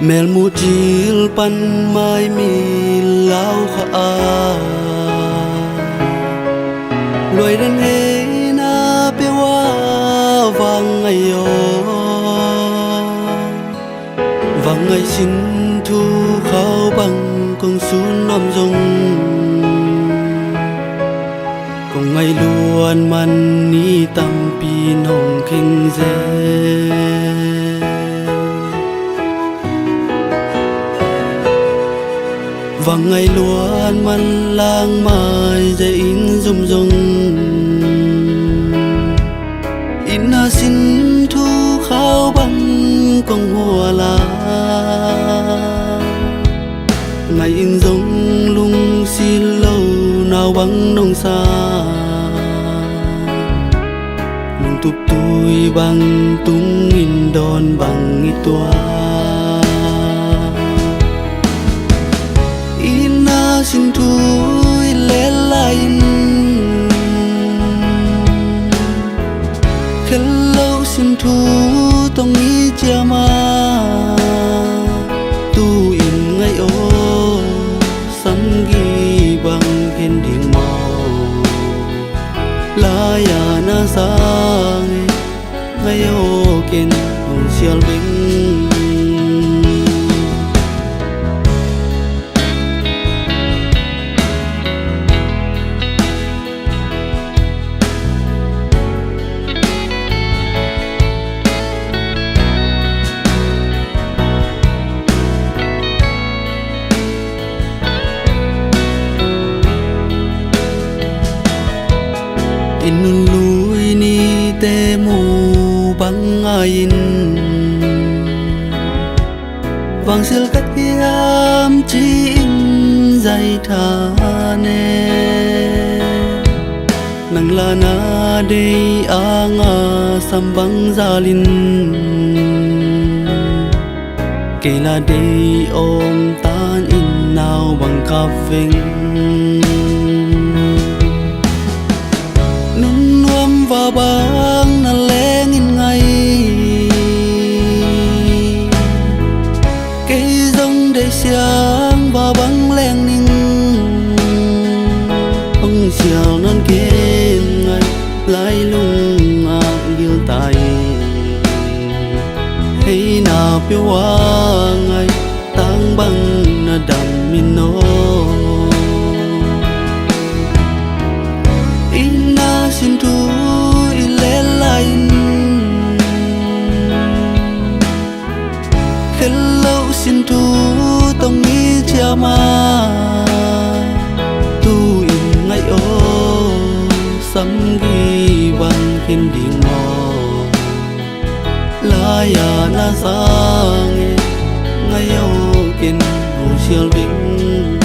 mel mutil pan mai mi lau kha loi ren he na pe wa vang ai yo vang ai xin thu khao bằng công sun nom dung cùng ngày luôn man ni tam pin hồng kinh dê và ngày luôn man lang mai dây in rung rung in na xin thu khao bằng công hoa la ngày in giống lung xi lâu nào bằng nông xa lung tụp tui bằng tung in đòn bằng ít toa xin thui lẽ lain kalau xin thu tong ni chama tu in ngai o sam gi bang hen ding mau la ya na sang ngai o ken hong sial bing in lui ni te mu bang ain vang sil kat yam chi in zai tha ne nang la na de anga sam bang zalin ke la de om tan in nào bằng cà vinh và bang na leng in ngày cây rong để sáng và băng leng ninh ông chiều non kên ngày lại lung yêu tay hay nào phiêu hoa ngày tang băng na đầm min no in na xin thu hello xin thu tông ni chama tu in ngay o sam gi bang hin ding mo la ya na sang ngay o ken hong sial bing